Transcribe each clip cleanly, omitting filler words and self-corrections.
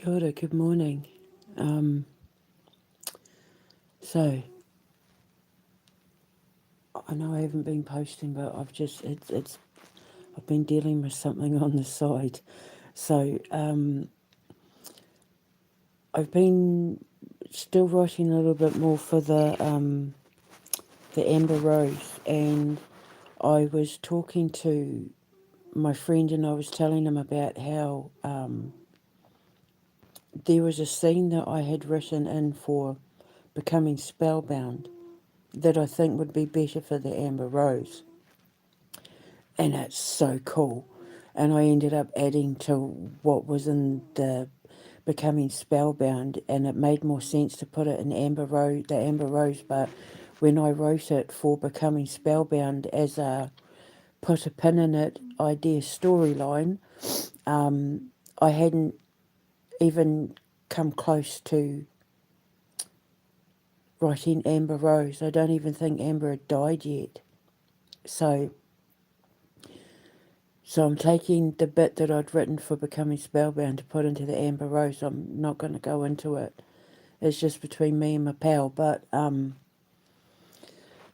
Kia ora, good morning. Um, so I know I haven't been posting, but I've been dealing with something on the side. So I've been still writing a little bit more for the Amber Rose, and I was talking to my friend, and I was telling him about how there was a scene that I had written in for Becoming Spellbound that I think would be better for the Amber Rose. And it's so cool. And I ended up adding to what was in the Becoming Spellbound, and it made more sense to put it in the Amber Rose. But when I wrote it for Becoming Spellbound as a put a pin in it idea storyline, I hadn't even come close to writing Amber Rose. I don't even think Amber had died yet. So So I'm taking the bit that I'd written for Becoming Spellbound to put into the Amber Rose. I'm not going to go into it. It's just between me and my pal. But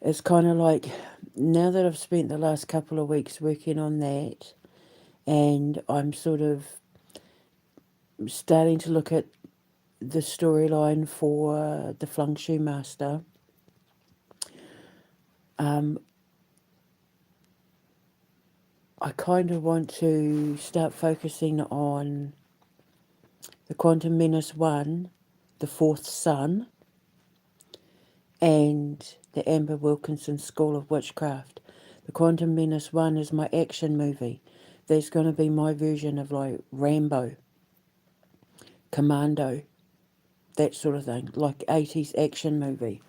it's kind of like, now that I've spent the last couple of weeks working on that, and I'm sort of starting to look at the storyline for the Flung Shoe Master, I kind of want to start focusing on the Quantum Menace 1, the Fourth Son, and the Amber Wilkinson School of Witchcraft. The Quantum Menace 1 is my action movie. That's going to be my version of like Rambo, Commando, that sort of thing, like 80s action movie.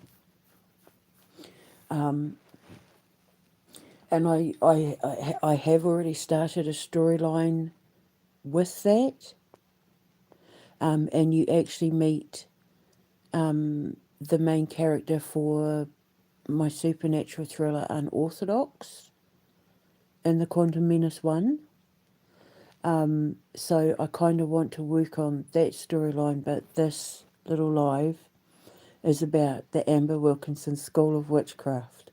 And I have already started a storyline with that. And you actually meet the main character for my supernatural thriller Unorthodox in the Quantum Menace 1. So I kind of want to work on that storyline, but this little live is about the Amber Wilkinson School of Witchcraft.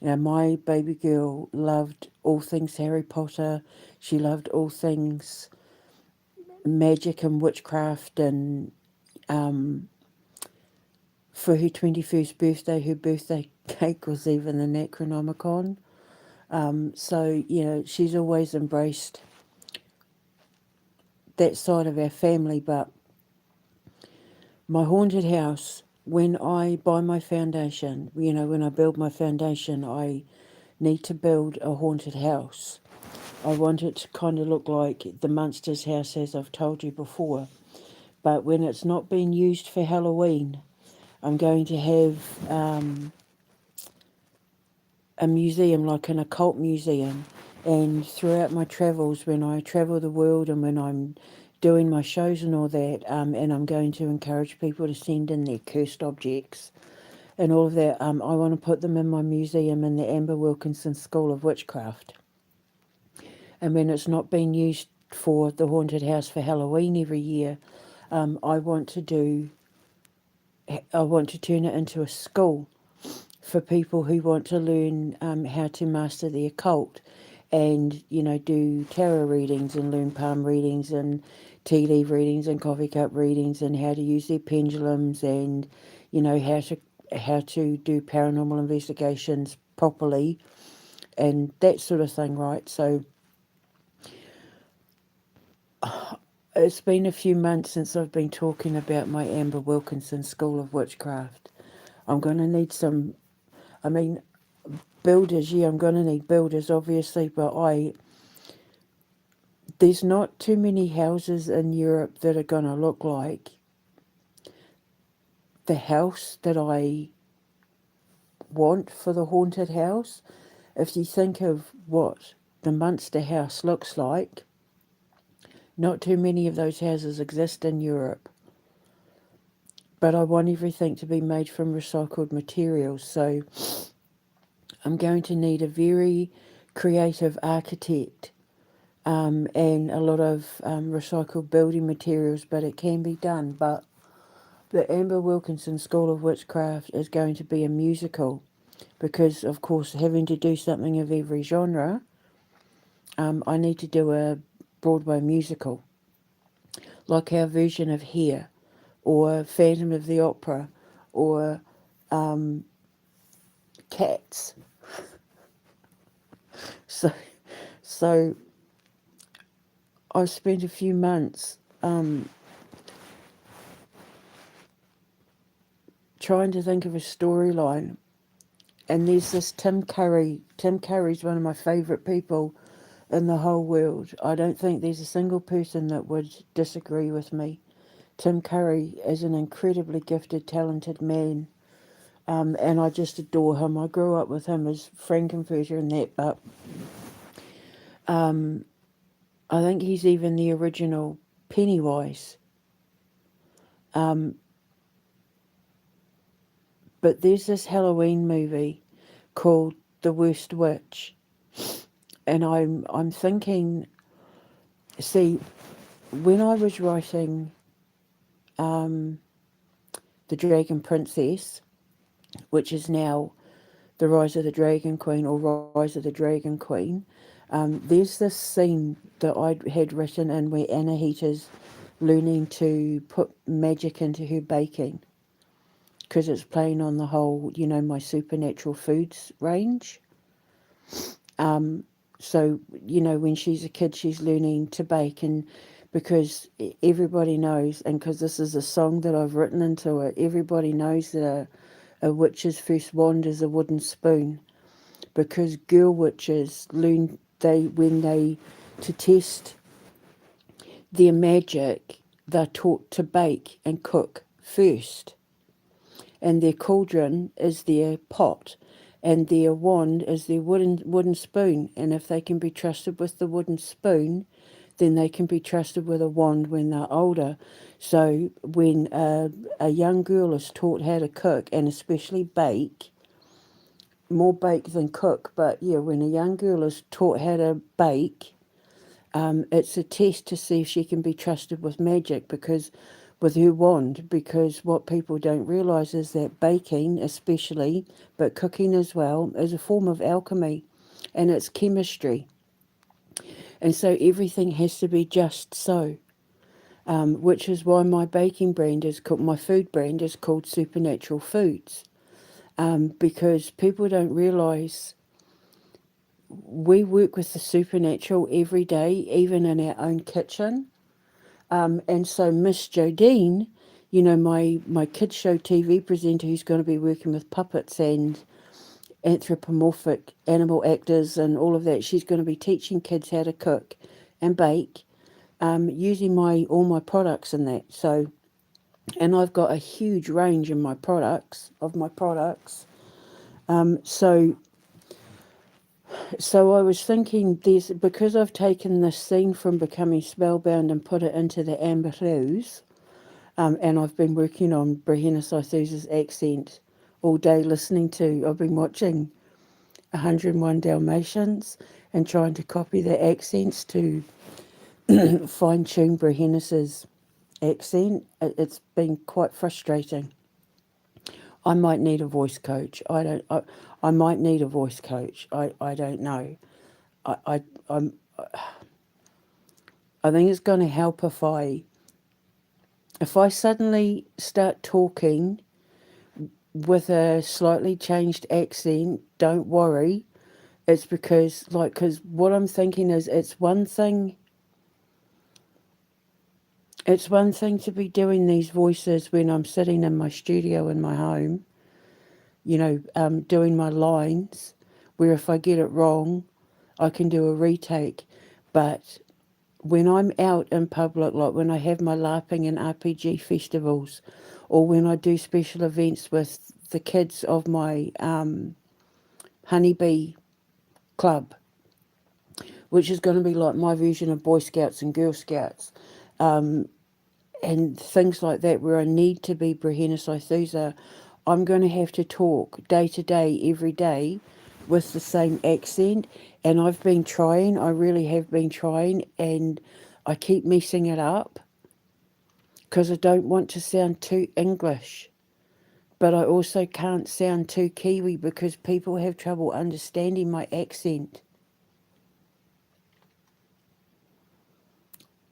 Now, my baby girl loved all things Harry Potter. She loved all things magic and witchcraft, and for her 21st birthday, her birthday cake was even the Necronomicon. So, she's always embraced that side of our family, but my haunted house, when I buy my foundation, when I build my foundation, I need to build a haunted house. I want it to kind of look like the Munsters house, as I've told you before. But when it's not being used for Halloween, I'm going to have a museum, like an occult museum. And throughout my travels, when I travel the world and when I'm doing my shows and all that, and I'm going to encourage people to send in their cursed objects and all of that, I want to put them in my museum in the Amber Wilkinson School of Witchcraft. And when it's not being used for the haunted house for Halloween every year, I want to turn it into a school for people who want to learn how to master the occult, and do tarot readings and learn palm readings and tea leaf readings and coffee cup readings, and how to use their pendulums, and how to do paranormal investigations properly and that sort of thing, right? So it's been a few months since I've been talking about my Amber Wilkinson School of Witchcraft. I'm going to need some, I mean, builders, yeah, I'm going to need builders, obviously, but there's not too many houses in Europe that are going to look like the house that I want for the haunted house. If you think of what the Munster house looks like, not too many of those houses exist in Europe. But I want everything to be made from recycled materials, so I'm going to need a very creative architect and a lot of recycled building materials, but it can be done. But the Amber Wilkinson School of Witchcraft is going to be a musical because, of course, having to do something of every genre, I need to do a Broadway musical, like our version of Hair, or Phantom of the Opera, or Cats. So, so I've spent a few months trying to think of a storyline, and there's this Tim Curry. Tim Curry's one of my favourite people in the whole world. I don't think there's a single person that would disagree with me. Tim Curry is an incredibly gifted, talented man, and I just adore him. I grew up with him as Frankenfurter and that, but I think he's even the original Pennywise. But there's this Halloween movie called The Worst Witch, and I'm thinking, see, when I was writing The Dragon Princess, which is now The Rise of the Dragon Queen or Rise of the Dragon Queen, there's this scene that I had written in where Anahita's learning to put magic into her baking because it's playing on the whole, my supernatural foods range. So, when she's a kid, she's learning to bake, and because everybody knows, and because this is a song that I've written into it, everybody knows that a witch's first wand is a wooden spoon, because girl witches learn to test their magic, they're taught to bake and cook first, and their cauldron is their pot, and their wand is their wooden spoon. And if they can be trusted with the wooden spoon, then they can be trusted with a wand when they're older. So when a young girl is taught how to cook, and especially bake, more bake than cook, but yeah, when a young girl is taught how to bake, it's a test to see if she can be trusted with magic, because with her wand, because what people don't realise is that baking especially, but cooking as well, is a form of alchemy, and it's chemistry. And so everything has to be just so, which is why my my food brand is called Supernatural Foods, because people don't realise we work with the supernatural every day, even in our own kitchen. And so Miss Jodine, my kids show TV presenter who's going to be working with puppets and anthropomorphic animal actors and all of that, she's going to be teaching kids how to cook and bake, using all my products in that. So, and I've got a huge range in my products. So I was thinking, because I've taken this scene from Becoming Spellbound and put it into the Amber Blues, and I've been working on Brehena Saithusa's accent all day I've been watching 101 Dalmatians and trying to copy the accents to fine-tune Brehennis's accent. It's been quite frustrating. I might need a voice coach. I might need a voice coach. I don't know. I'm I think it's going to help if I suddenly start talking with a slightly changed accent. Don't worry. It's because what I'm thinking is it's one thing to be doing these voices when I'm sitting in my studio in my home, doing my lines, where if I get it wrong, I can do a retake. But when I'm out in public, like when I have my LARPing and RPG festivals, or when I do special events with the kids of my honeybee club, which is going to be like my version of Boy Scouts and Girl Scouts, and things like that, where I need to be Brehena Saithusa, I'm going to have to talk day to day, every day, with the same accent. And I've been trying, I really have been trying, and I keep messing it up because I don't want to sound too English. But I also can't sound too Kiwi because people have trouble understanding my accent.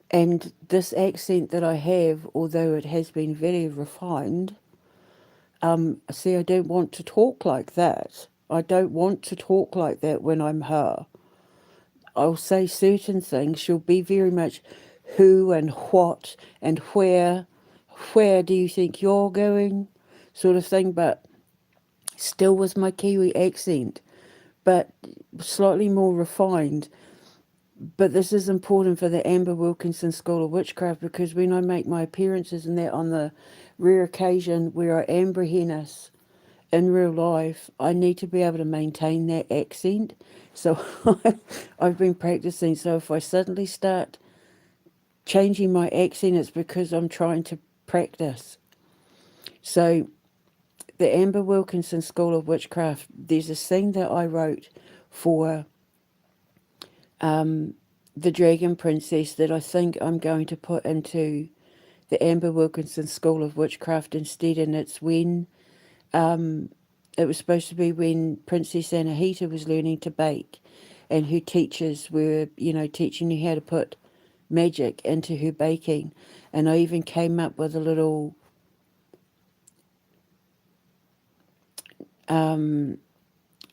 And this accent that I have, although it has been very refined, see, I don't want to talk like that. I don't want to talk like that when I'm her. I'll say certain things. She'll be very much who and what and where. Where do you think you're going? Sort of thing, but still with my Kiwi accent, but slightly more refined. But this is important for the Amber Wilkinson School of Witchcraft because when I make my appearances in that on the rare occasion where I amberhennis in real life, I need to be able to maintain that accent. So I've been practicing. So if I suddenly start changing my accent, it's because I'm trying to practice. So the Amber Wilkinson School of Witchcraft, there's a scene that I wrote for the Dragon Princess that I think I'm going to put into the Amber Wilkinson School of Witchcraft instead, and it's when it was supposed to be when Princess Anahita was learning to bake, and her teachers were, teaching her how to put magic into her baking. And I even came up with a little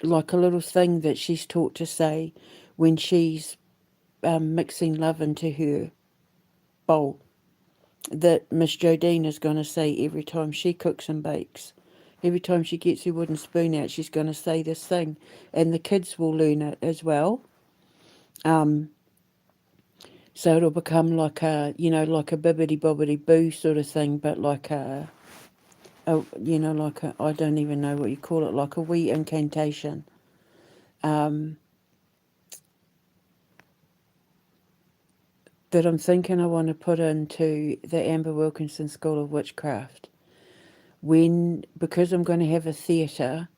like a little thing that she's taught to say when she's mixing love into her bowl, that Miss Jodine is going to say every time she cooks and bakes. Every time she gets her wooden spoon out, she's going to say this thing, and the kids will learn it as well. So it'll become like like a bibbity bobbity boo sort of thing, but like like I don't even know what you call it, like a wee incantation. That I'm thinking I want to put into the Amber Wilkinson School of Witchcraft. Because I'm going to have a theatre,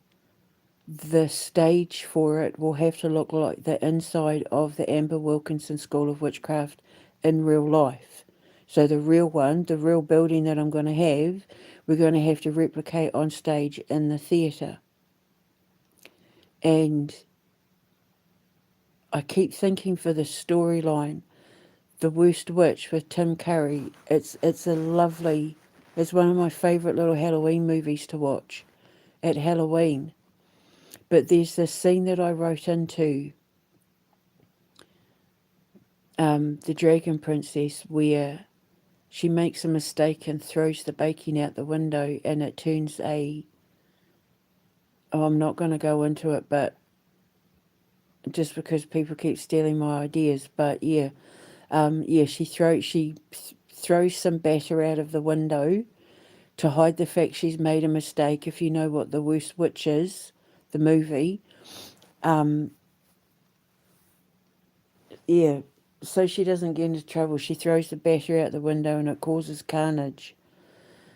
the stage for it will have to look like the inside of the Amber Wilkinson School of Witchcraft in real life. So the real one, the real building that I'm going to have, we're going to have to replicate on stage in the theatre. And I keep thinking for the storyline, The Worst Witch with Tim Curry, it's one of my favourite little Halloween movies to watch at Halloween. But there's this scene that I wrote into The Dragon Princess where she makes a mistake and throws the baking out the window, and it turns I'm not going to go into it, but just because people keep stealing my ideas, but she throws some batter out of the window to hide the fact she's made a mistake. If you know what The Worst Witch is, the movie, so she doesn't get into trouble. She throws the batter out the window and it causes carnage.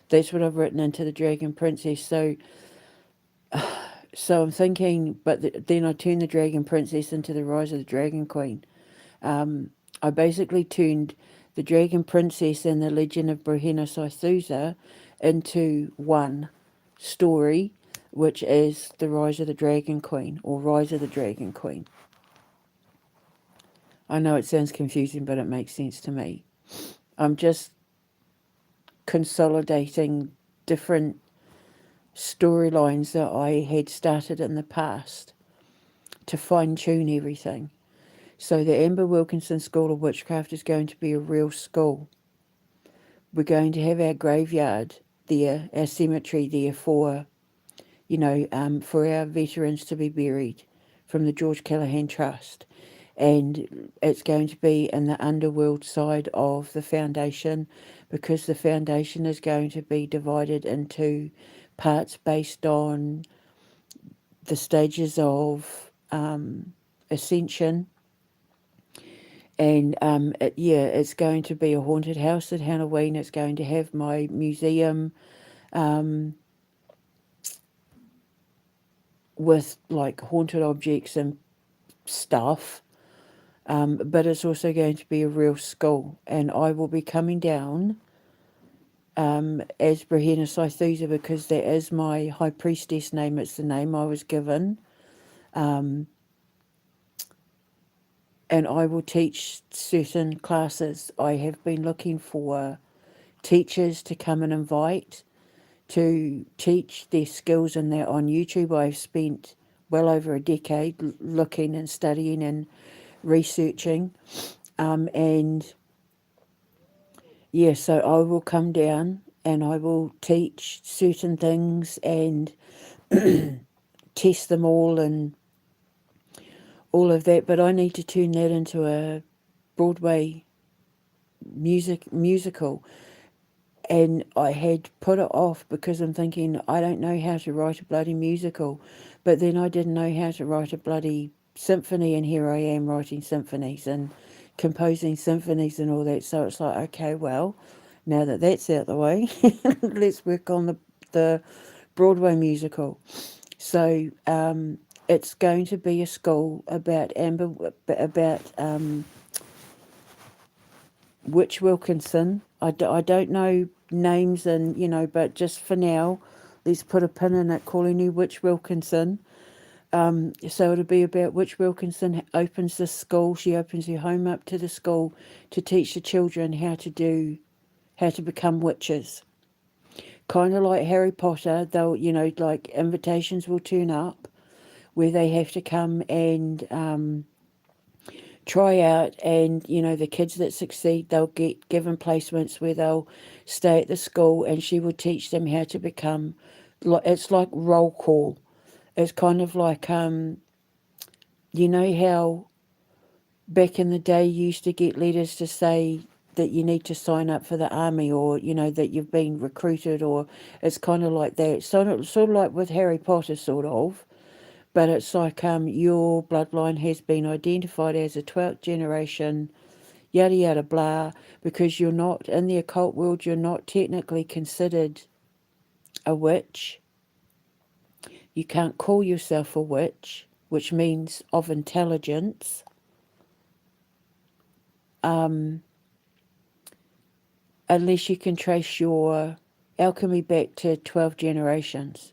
That's what I've written into The Dragon Princess. So I'm thinking, but then I turn The Dragon Princess into The Rise of the Dragon Queen. I basically turned The Dragon Princess and The Legend of Brehena into one story, which is The Rise of the Dragon Queen, or Rise of the Dragon Queen. I know it sounds confusing, but it makes sense to me. I'm just consolidating different storylines that I had started in the past to fine-tune everything. So the Amber Wilkinson School of Witchcraft is going to be a real school. We're going to have our graveyard there, our cemetery there for our veterans to be buried from the George Callaghan Trust. And it's going to be in the underworld side of the foundation, because the foundation is going to be divided into parts based on the stages of ascension. And it's going to be a haunted house at Halloween. It's going to have my museum with like haunted objects and stuff, but it's also going to be a real school, and I will be coming down as Brahena Saithusa because that is my high priestess name. It's the name I was given. And I will teach certain classes. I have been looking for teachers to come and invite to teach their skills and that on YouTube. I've spent well over a decade looking and studying and researching. And yeah, so I will come down and I will teach certain things and test them all and all of that. But I need to turn that into a Broadway musical. And I had put it off because I'm thinking, I don't know how to write a bloody musical. But then I didn't know how to write a bloody symphony, and here I am writing symphonies and composing symphonies and all that. So it's like, okay, well, now that that's out the way, let's work on the Broadway musical. So it's going to be a school about Witch Wilkinson. I don't know names and, but just for now, let's put a pin in it, calling you Witch Wilkinson. So it'll be about Witch Wilkinson opens the school. She opens her home up to the school to teach the children how to become witches. Kind of like Harry Potter, they'll, like invitations will turn up where they have to come and try out, and the kids that succeed, they'll get given placements where they'll stay at the school, and she will teach them how to become, it's like roll call. It's kind of like how back in the day you used to get letters to say that you need to sign up for the army, or that you've been recruited, or it's kind of like that, sort of like with Harry Potter, sort of. But it's like your bloodline has been identified as a 12th generation, yada yada blah, because you're not, in the occult world, you're not technically considered a witch. You can't call yourself a witch, which means of intelligence, unless you can trace your alchemy back to 12 generations.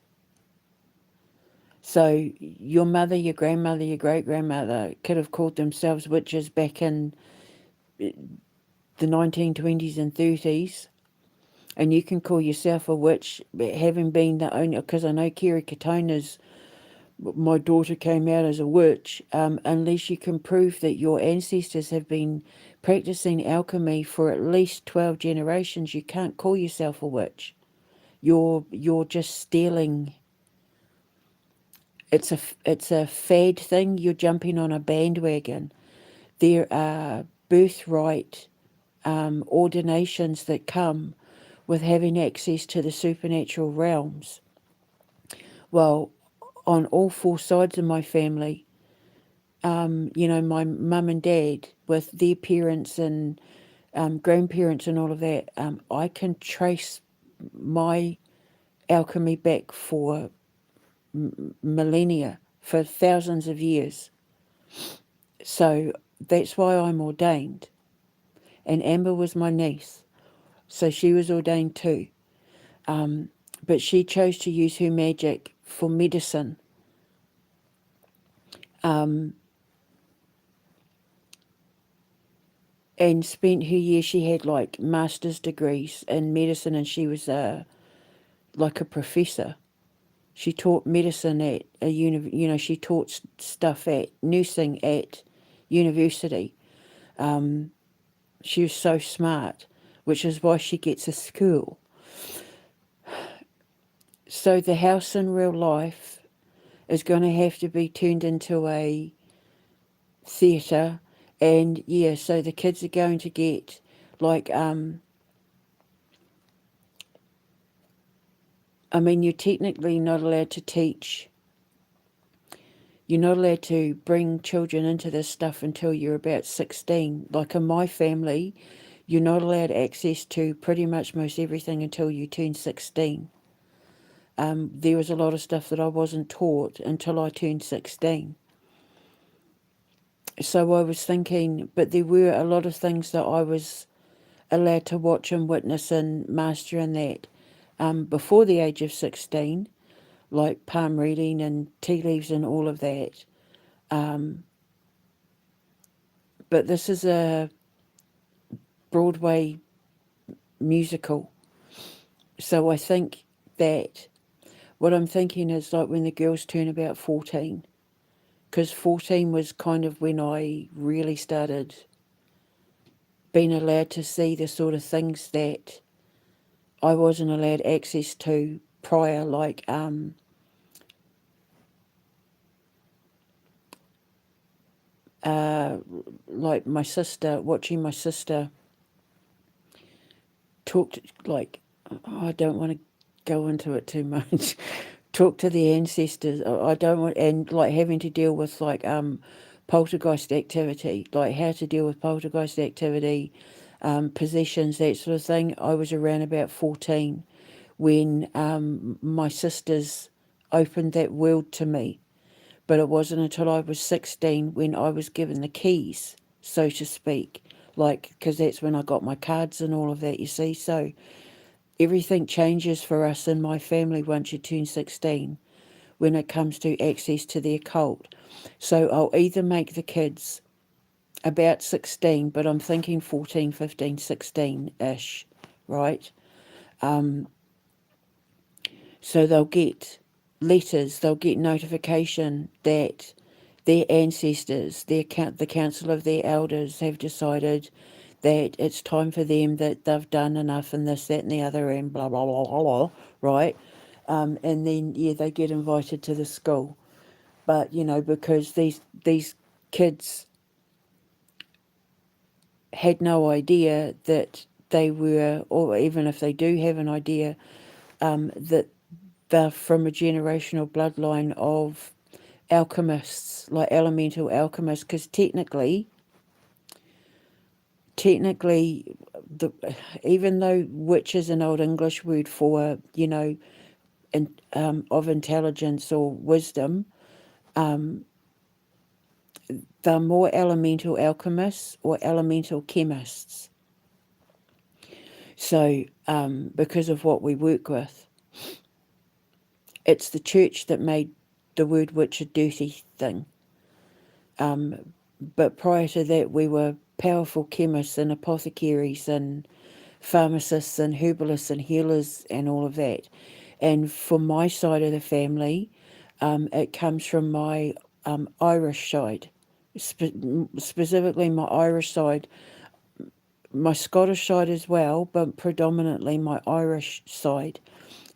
So your mother, your grandmother, your great-grandmother could have called themselves witches back in the 1920s and 30s, and you can call yourself a witch having been the only, because I know Kerry Katona's, my daughter came out as a witch, unless you can prove that your ancestors have been practicing alchemy for at least 12 generations, you can't call yourself a witch. You're just stealing. It's a fad thing. You're jumping on a bandwagon. There are birthright ordinations that come with having access to the supernatural realms. Well, on all four sides of my family, my mum and dad, with their parents and grandparents and all of that, I can trace my alchemy back for millennia, for thousands of years. So that's why I'm ordained. And Amber was my niece, so she was ordained too. But she chose to use her magic for medicine. And spent her years, she had like master's degrees in medicine, and she was like a professor. She taught medicine at a she taught stuff at nursing at university. She was so smart, which is why she gets a school. So the house in real life is going to have to be turned into a theatre, and yeah, so the kids are going to get like you're technically not allowed to teach. You're not allowed to bring children into this stuff until you're about 16. Like in my family, you're not allowed access to pretty much most everything until you turn 16. There was a lot of stuff that I wasn't taught until I turned 16. So I was thinking, but there were a lot of things that I was allowed to watch and witness and master in that before the age of 16, like palm reading and tea leaves and all of that. Um, but this is a Broadway musical. So I think that what I'm thinking is like when the girls turn about 14, because 14 was kind of when I really started being allowed to see the sort of things that I wasn't allowed access to prior, uh, like my sister, watching my sister talk to, like, oh, I don't want to go into it too much. Talk to the ancestors. I don't want, and like having to deal with poltergeist activity, like how to deal with poltergeist activity, possessions, that sort of thing. I was around about 14 when my sisters opened that world to me. But it wasn't until I was 16 when I was given the keys, so to speak. Like, because that's when I got my cards and all of that, you see. So everything changes for us in my family once you turn 16 when it comes to access to the occult. So I'll either make the kids about 16, but I'm thinking 14, 15, 16 ish, right? Um, so they'll get letters, they'll get notification that their ancestors, the council of their elders have decided that it's time for them, that they've done enough and this, that and the other and blah, blah, blah, blah, blah, right? And then, yeah, they get invited to the school. But, because these kids had no idea that they were, or even if they do have an idea, that they're from a generational bloodline of alchemists, like elemental alchemists, because technically, the even though witch is an old English word for of intelligence or wisdom, they're more elemental alchemists or elemental chemists. So, because of what we work with, it's the church that made the word witch a dirty thing. But prior to that, we were powerful chemists and apothecaries and pharmacists and herbalists and healers and all of that. And for my side of the family, it comes from my Irish side, specifically my Irish side, my Scottish side as well, but predominantly my Irish side.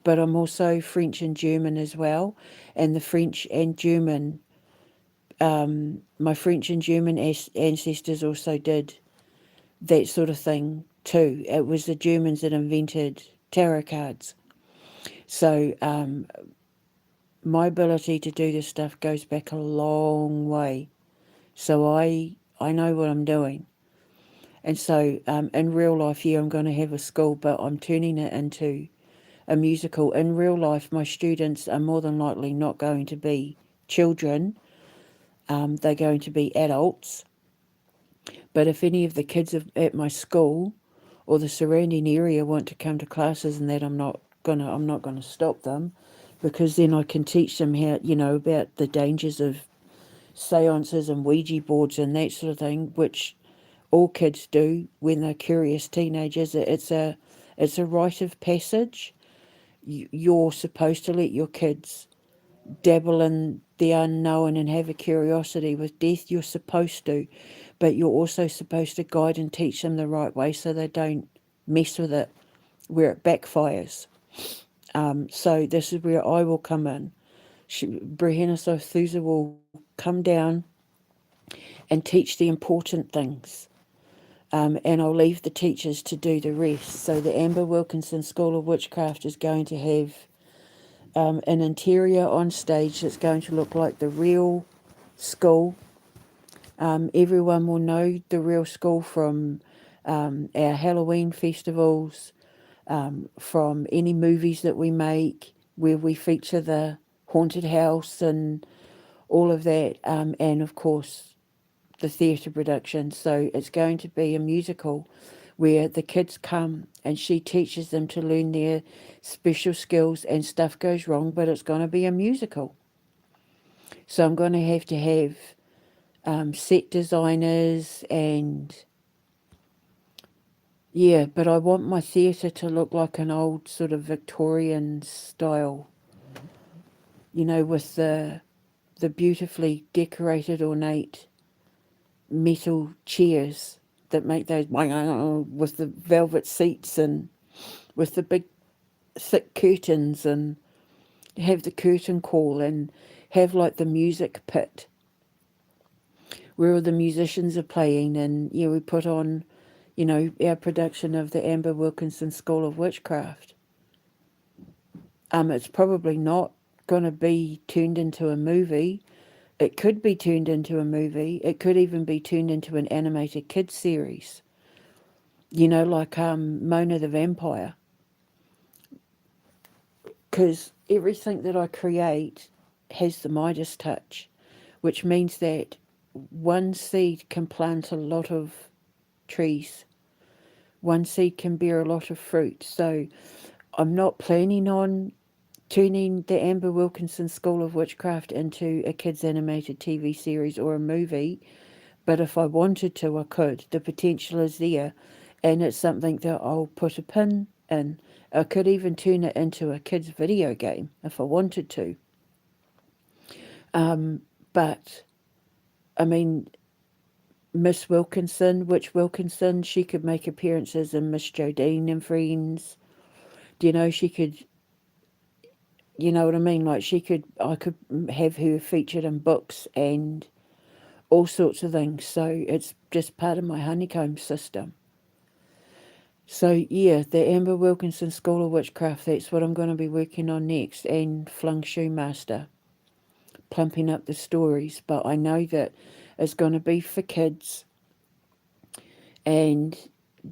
But I'm also French and German as well, and the French and German, my French and German ancestors also did that sort of thing too. It was the Germans that invented tarot cards. So my ability to do this stuff goes back a long way. So I know what I'm doing. And so in real life, yeah, I'm going to have a school, but I'm turning it into a musical. In real life, my students are more than likely not going to be children. They're going to be adults. But if any of the kids at my school or the surrounding area want to come to classes and that, I'm not gonna stop them, because then I can teach them how, about the dangers of seances and Ouija boards and that sort of thing, which all kids do when they're curious teenagers. It's a rite of passage. You're supposed to let your kids dabble in the unknown and have a curiosity with death. You're supposed to, but you're also supposed to guide and teach them the right way so they don't mess with it where it backfires. So this is where I will come in. Brehena Thusa will come down and teach the important things. And I'll leave the teachers to do the rest. So the Amber Wilkinson School of Witchcraft is going to have an interior on stage that's going to look like the real school. Everyone will know the real school from our Halloween festivals, from any movies that we make where we feature the haunted house and all of that. And of course, the theatre production. So it's going to be a musical where the kids come and she teaches them to learn their special skills and stuff goes wrong, but it's going to be a musical. So I'm going to have set designers and yeah, but I want my theatre to look like an old sort of Victorian style, with the beautifully decorated, ornate metal chairs that make those with the velvet seats and with the big thick curtains and have the curtain call and have like the music pit where all the musicians are playing and we put on, our production of the Amber Wilkinson School of Witchcraft. It's probably not going to be turned into a movie. It could be turned into a movie. It could even be turned into an animated kids series. Like Mona the Vampire. Because everything that I create has the Midas touch, which means that one seed can plant a lot of trees. One seed can bear a lot of fruit. So I'm not planning on turning the Amber Wilkinson School of Witchcraft into a kids animated TV series or a movie, but if I wanted to, I could. The potential is there, and it's something that I'll put a pin in. I could even turn it into a kids video game if I wanted to. But I mean, Miss Wilkinson, Witch Wilkinson, she could make appearances in Miss Jodine and Friends. She could, you know what I mean? Like I could have her featured in books and all sorts of things. So it's just part of my honeycomb system. So yeah, the Amber Wilkinson School of Witchcraft, that's what I'm going to be working on next, and Flung Shoe Master, plumping up the stories. But I know that it's going to be for kids, and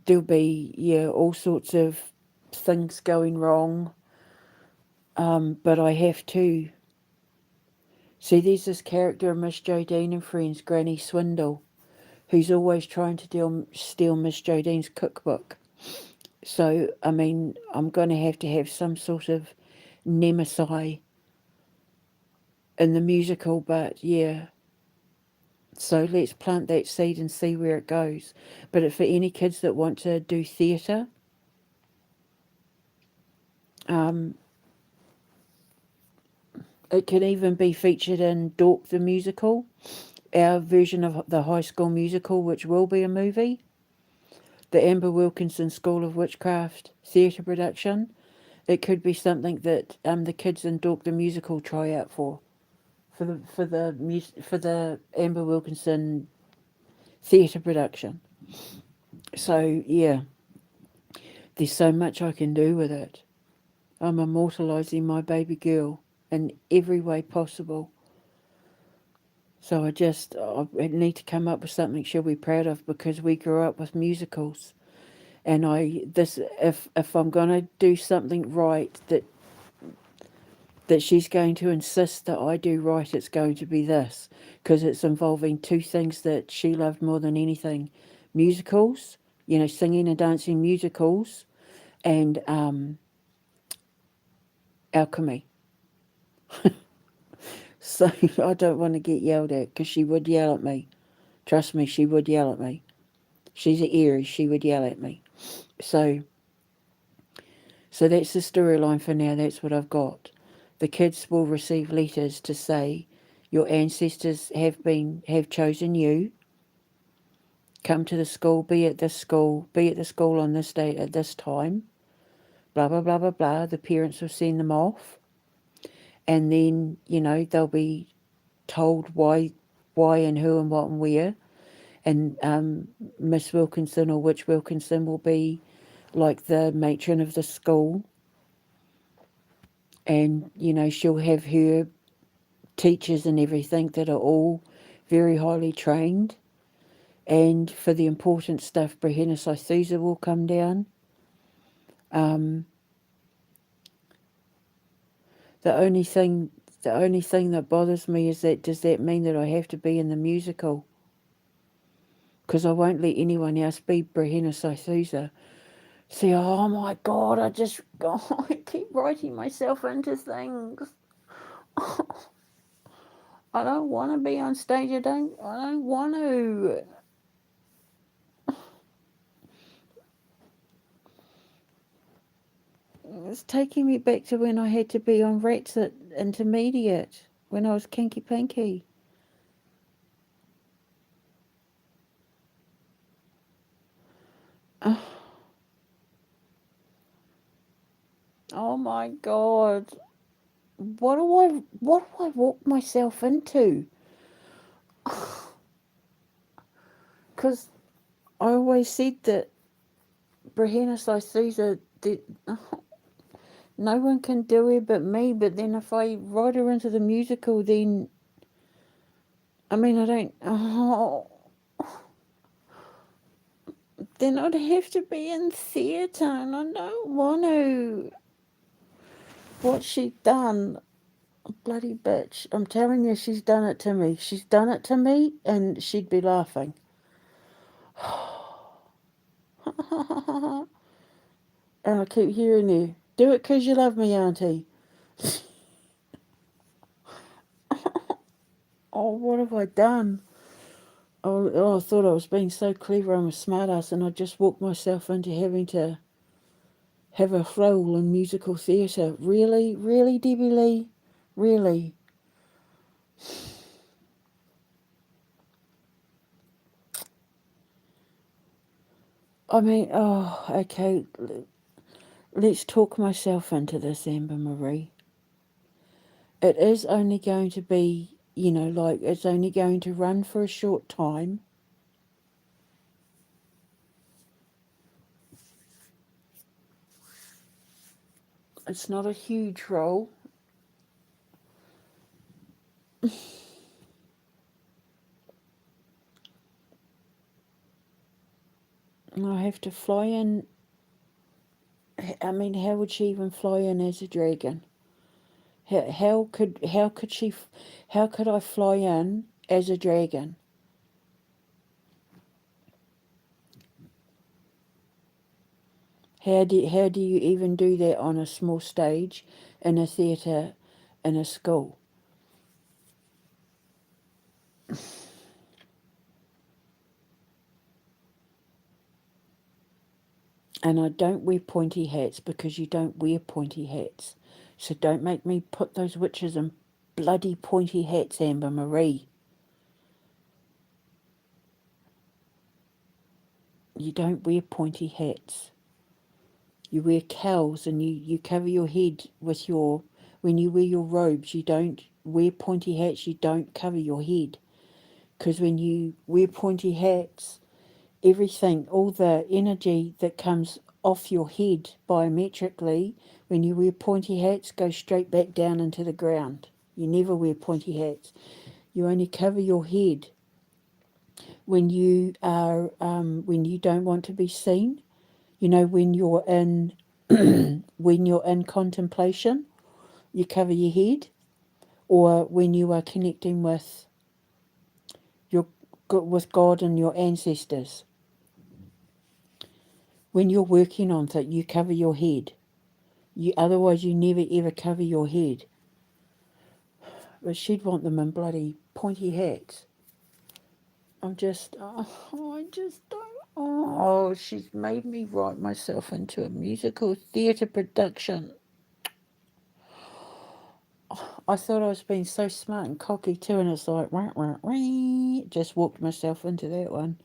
there'll be all sorts of things going wrong. But I have to see. There's this character in Miss Jodine and Friends, Granny Swindle, who's always trying to steal Miss Jodine's cookbook. So, I mean, I'm going to have some sort of nemesis in the musical, but yeah. So let's plant that seed and see where it goes. But for any kids that want to do theatre, it can even be featured in Dork the Musical, our version of the High School Musical, which will be a movie. The Amber Wilkinson School of Witchcraft theatre production. It could be something that the kids in Dork the Musical try out for the Amber Wilkinson theatre production. So yeah, there's so much I can do with it. I'm immortalising my baby girl in every way possible. So I need to come up with something she'll be proud of, because we grew up with musicals, and if I'm gonna do something right that she's going to insist that I do right, it's going to be this, because it's involving two things that she loved more than anything: musicals, singing and dancing musicals, and alchemy. So I don't want to get yelled at, because she would yell at me. Trust me, she would yell at me. She's an Aries, she would yell at me. So that's the storyline for now. That's what I've got. The kids will receive letters to say, your ancestors have chosen you. Come to the school, be at the school on this date at this time. Blah, blah, blah, blah, blah. The parents will send them off. And then, they'll be told why and who and what and where. And Miss Wilkinson or Witch Wilkinson will be like the matron of the school. And, she'll have her teachers and everything that are all very highly trained. And for the important stuff, Brehena Sythusa will come down. The only thing that bothers me is that, does that mean that I have to be in the musical? because I won't let anyone else be Brehena Saithusa. See, oh my God, I keep writing myself into things. I don't want to be on stage. I don't want to. It's taking me back to when I had to be on Rats at intermediate, when I was kinky pinky. Oh my God. What do I walk myself into? Because I always said that Brehena Saithusa, no one can do it but me, but then if I write her into the musical, then, I mean, I don't, then I'd have to be in theatre, and I don't want to. What she done, bloody bitch, I'm telling you, she's done it to me. She's done it to me, and she'd be laughing. And I keep hearing you, do it 'cause you love me, auntie. Oh, what have I done? I thought I was being so clever, I'm a smartass, and I just walked myself into having to have a role in musical theatre. Really? Really, Debbie Lee? Really? I mean, oh, okay, let's talk myself into this, Amber Marie. It is only going to be, like, it's only going to run for a short time. It's not a huge role. I have to fly in. I mean, how would she even fly in as a dragon? How could I fly in as a dragon? How do you even do that on a small stage in a theatre in a school? And I don't wear pointy hats because you don't wear pointy hats. So don't make me put those witches in bloody pointy hats, Amber Marie. You don't wear pointy hats. You wear cowls, and you cover your head with your... When you wear your robes, you don't wear pointy hats, you don't cover your head. Because when you wear pointy hats, everything, all the energy that comes off your head biometrically, when you wear pointy hats, goes straight back down into the ground. You never wear pointy hats. You only cover your head when when you don't want to be seen. When you're in when you're in contemplation, you cover your head, or when you are connecting your with God and your ancestors. When you're working on that, you cover your head. Otherwise, you never ever cover your head. But she'd want them in bloody pointy hats. I just don't. Oh, she's made me write myself into a musical theatre production. I thought I was being so smart and cocky too, and it's like, wah, wah, wah. Just walked myself into that one.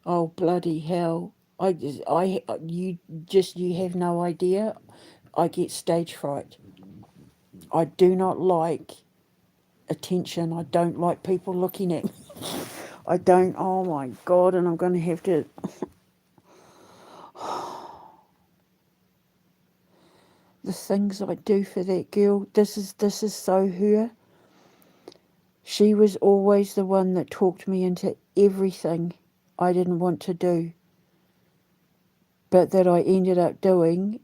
Oh, bloody hell. You have no idea. I get stage fright. I do not like attention. I don't like people looking at me. I don't, oh my God, and I'm going to have to... The things I do for that girl, this is so her. She was always the one that talked me into everything I didn't want to do, but that I ended up doing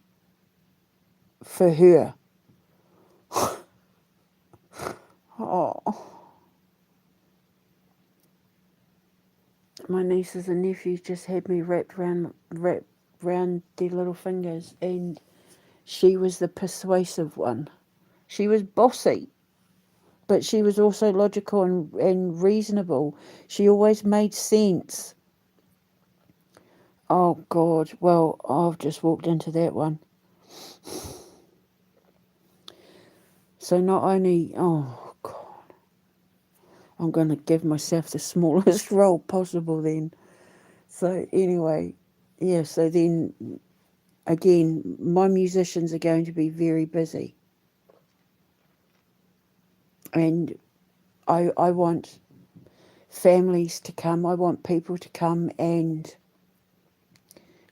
for her. Oh, my nieces and nephews just had me wrapped round their little fingers, and she was the persuasive one. She was bossy, but she was also logical and reasonable. She always made sense. Oh, God. Well, I've just walked into that one. So not only... Oh, God. I'm going to give myself the smallest role possible then. So anyway, yeah, so then, again, my musicians are going to be very busy. And I want families to come. I want people to come and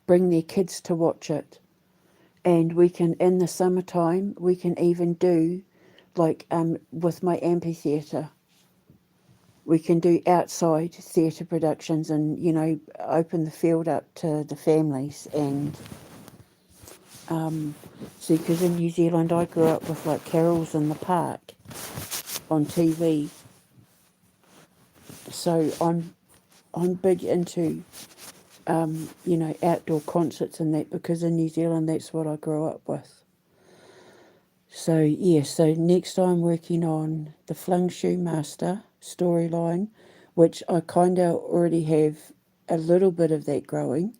bring their kids to watch it. And we can, in the summertime, we can even do, like with my amphitheatre, we can do outside theatre productions and, you know, open the field up to the families. And see, because in New Zealand I grew up with like carols in the park on TV. So I'm big into you know, outdoor concerts and that, because in New Zealand that's what I grew up with. So yeah, so next I'm working on the Flung Shoe Master storyline, which I kind of already have a little bit of that growing.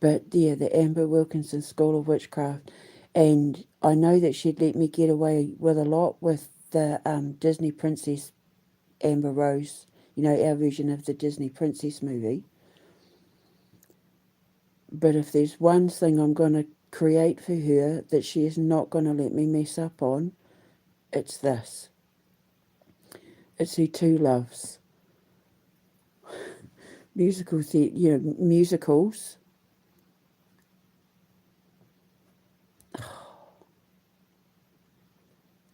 But yeah, the Amber Wilkinson School of Witchcraft. And I know that she'd let me get away with a lot with the Disney Princess Amber Rose, you know, our version of the Disney Princess movie. But if there's one thing I'm going to create for her that she is not going to let me mess up on, it's this. It's her two loves. Musicals,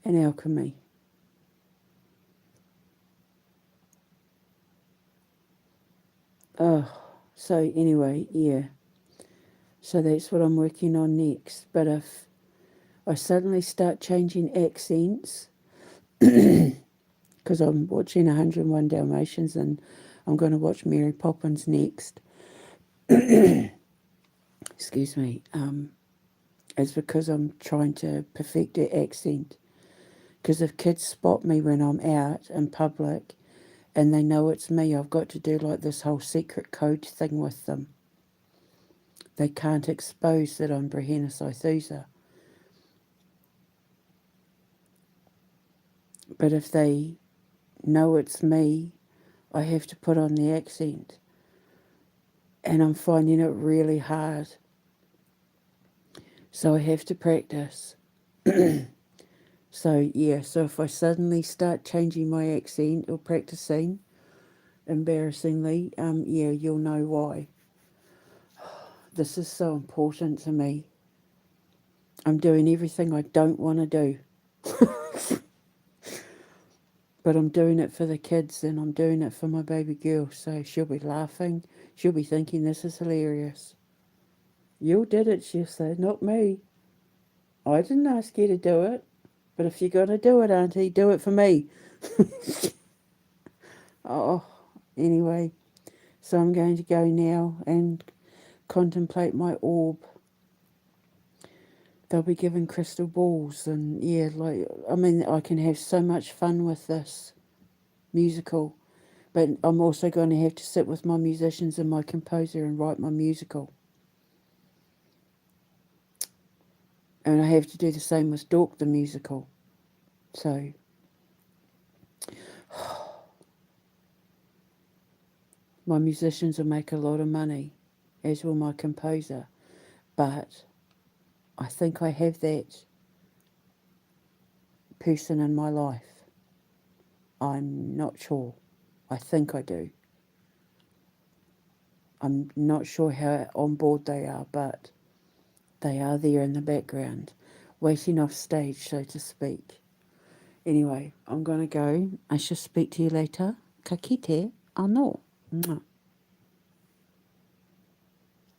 and alchemy. Oh, so anyway, yeah. So that's what I'm working on next. But if I suddenly start changing accents, because I'm watching 101 Dalmatians and I'm going to watch Mary Poppins next. Excuse me. It's because I'm trying to perfect her accent. Because if kids spot me when I'm out in public and they know it's me, I've got to do like this whole secret code thing with them. They can't expose that I'm Brehena Sithusa. But if they know it's me, I have to put on the accent. And I'm finding it really hard. So I have to practice. So yeah, so if I suddenly start changing my accent or practicing, embarrassingly, yeah, you'll know why. This is so important to me. I'm doing everything I don't want to do. But I'm doing it for the kids and I'm doing it for my baby girl. So she'll be laughing. She'll be thinking this is hilarious. You did it, she'll say, not me. I didn't ask you to do it. But if you're going to do it, Auntie, do it for me. Oh, anyway. So I'm going to go now and contemplate my orb. They'll be given crystal balls and yeah, like, I mean, I can have so much fun with this musical. But I'm also going to have to sit with my musicians and my composer and write my musical. And I have to do the same with Dork the musical. So, my musicians will make a lot of money, as will my composer. But I think I have that person in my life. I'm not sure. I think I do. I'm not sure how on board they are, but they are there in the background, waiting off stage, so to speak. Anyway, I'm going to go. I shall speak to you later. Ka kite anō. Mwah.